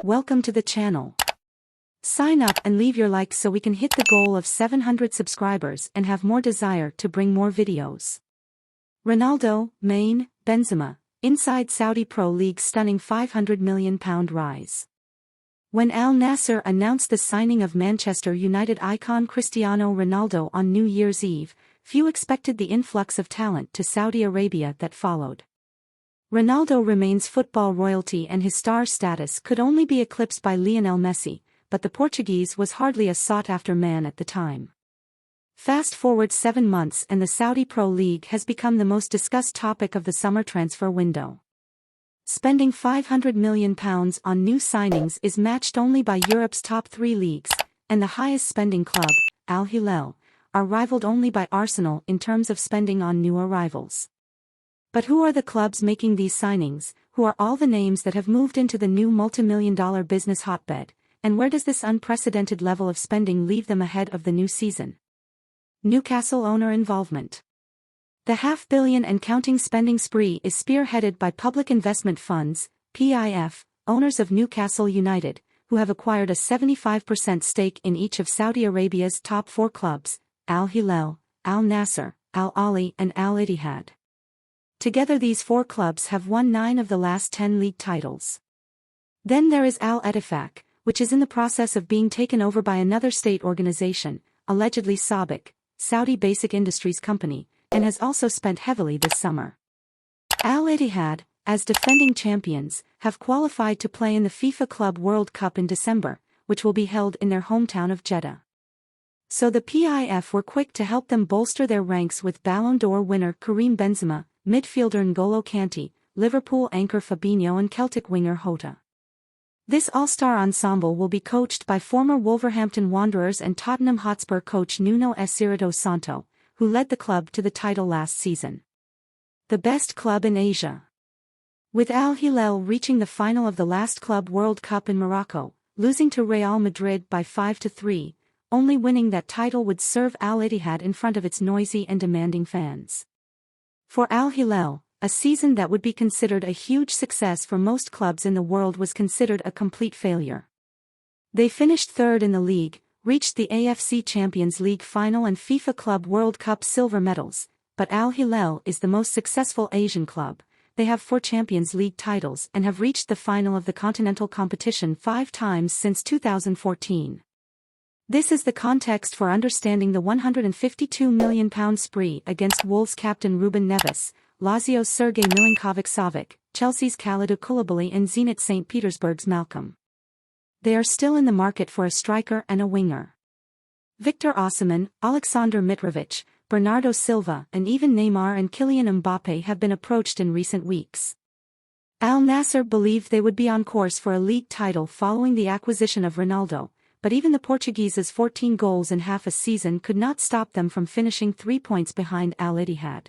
Welcome to the channel. Sign up and leave your like so we can hit the goal of 700 subscribers and have more desire to bring more videos. Ronaldo, Main, Benzema, inside Saudi Pro League's stunning £500 million rise. When Al Nassr announced the signing of Manchester United icon Cristiano Ronaldo on New Year's Eve, few expected the influx of talent to Saudi Arabia that followed. Ronaldo remains football royalty and his star status could only be eclipsed by Lionel Messi, but the Portuguese was hardly a sought-after man at the time. Fast forward 7 months and the Saudi Pro League has become the most discussed topic of the summer transfer window. Spending £500 million on new signings is matched only by Europe's top 3 leagues, and the highest spending club, Al Hilal, are rivaled only by Arsenal in terms of spending on new arrivals. But who are the clubs making these signings, who are all the names that have moved into the new multi-million-dollar business hotbed, and where does this unprecedented level of spending leave them ahead of the new season? Newcastle owner involvement. The $500 million and counting spending spree is spearheaded by public investment funds, PIF, owners of Newcastle United, who have acquired a 75% stake in each of Saudi Arabia's top 4 clubs, Al Hilal, Al Nassr, Al Ahly and Al Ittihad. Together these 4 clubs have won 9 of the last 10 league titles. Then there is Al Ettifaq, which is in the process of being taken over by another state organization, allegedly Sabic, Saudi Basic Industries Company, and has also spent heavily this summer. Al Ittihad, as defending champions, have qualified to play in the FIFA Club World Cup in December, which will be held in their hometown of Jeddah. So the PIF were quick to help them bolster their ranks with Ballon d'Or winner Karim Benzema, midfielder N'Golo Kanté, Liverpool anchor Fabinho and Celtic winger Jota. This all-star ensemble will be coached by former Wolverhampton Wanderers and Tottenham Hotspur coach Nuno Espirito Santo, who led the club to the title last season. The best club in Asia. With Al Hilal reaching the final of the last Club World Cup in Morocco, losing to Real Madrid by 5-3, only winning that title would serve Al Ittihad in front of its noisy and demanding fans. For Al Hilal, a season that would be considered a huge success for most clubs in the world was considered a complete failure. They finished 3rd in the league, reached the AFC Champions League final and FIFA Club World Cup silver medals, but Al Hilal is the most successful Asian club. They have 4 Champions League titles and have reached the final of the continental competition 5 times since 2014. This is the context for understanding the £152 million spree against Wolves captain Ruben Neves, Lazio's Sergei Milinkovic-Savic, Chelsea's Kalidou Koulibaly and Zenit St. Petersburg's Malcolm. They are still in the market for a striker and a winger. Victor Osimhen, Alexander Mitrovic, Bernardo Silva and even Neymar and Kylian Mbappé have been approached in recent weeks. Al Nassr believed they would be on course for a league title following the acquisition of Ronaldo, but even the Portuguese's 14 goals in half a season could not stop them from finishing 3 points behind Al Ittihad.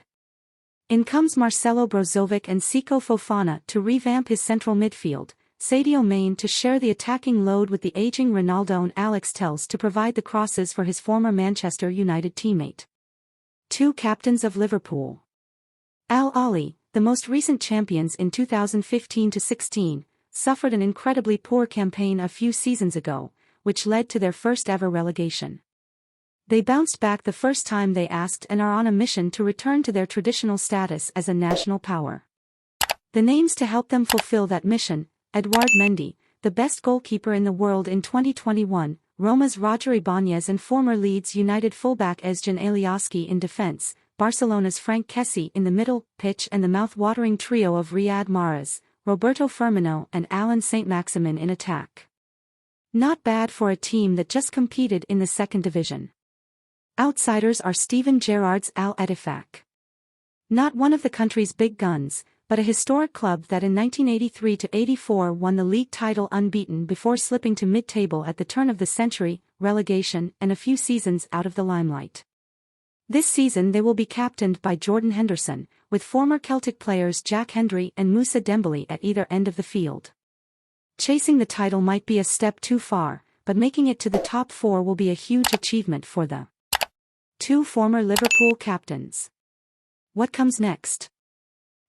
In comes Marcelo Brozovic and Seko Fofana to revamp his central midfield, Sadio Mane to share the attacking load with the aging Ronaldo and Alex Telles to provide the crosses for his former Manchester United teammate. 2 captains of Liverpool. Al Ahly, the most recent champions in 2015-16, suffered an incredibly poor campaign a few seasons ago, which led to their first-ever relegation. They bounced back the first time they asked and are on a mission to return to their traditional status as a national power. The names to help them fulfill that mission: Edouard Mendy, the best goalkeeper in the world in 2021, Roma's Roger Ibanez and former Leeds United fullback Ezcan Alioski in defense, Barcelona's Frank Kessie in the middle, pitch and the mouth-watering trio of Riyad Mahrez, Roberto Firmino and Alan Saint-Maximin in attack. Not bad for a team that just competed in the 2nd division. Outsiders are Steven Gerrard's Al Ettifaq. Not one of the country's big guns, but a historic club that in 1983-84 won the league title unbeaten before slipping to mid-table at the turn of the century, relegation and a few seasons out of the limelight. This season they will be captained by Jordan Henderson, with former Celtic players Jack Hendry and Moussa Dembélé at either end of the field. Chasing the title might be a step too far, but making it to the top 4 will be a huge achievement for the 2 former Liverpool captains. What comes next?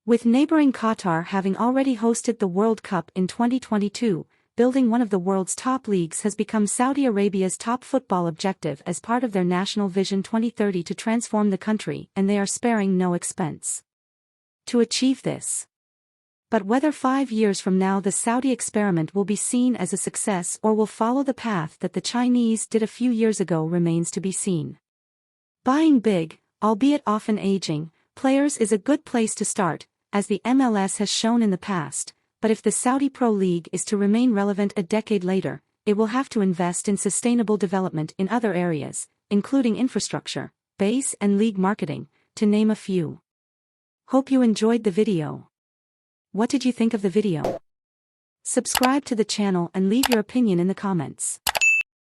With neighboring Qatar having already hosted the World Cup in 2022, building one of the world's top leagues has become Saudi Arabia's top football objective as part of their National Vision 2030 to transform the country, and they are sparing no expense to achieve this. But whether 5 years from now the Saudi experiment will be seen as a success or will follow the path that the Chinese did a few years ago remains to be seen. Buying big, albeit often aging, players is a good place to start, as the MLS has shown in the past, but if the Saudi Pro League is to remain relevant a decade later, it will have to invest in sustainable development in other areas, including infrastructure, base and league marketing, to name a few. Hope you enjoyed the video. What did you think of the video? Subscribe to the channel and leave your opinion in the comments.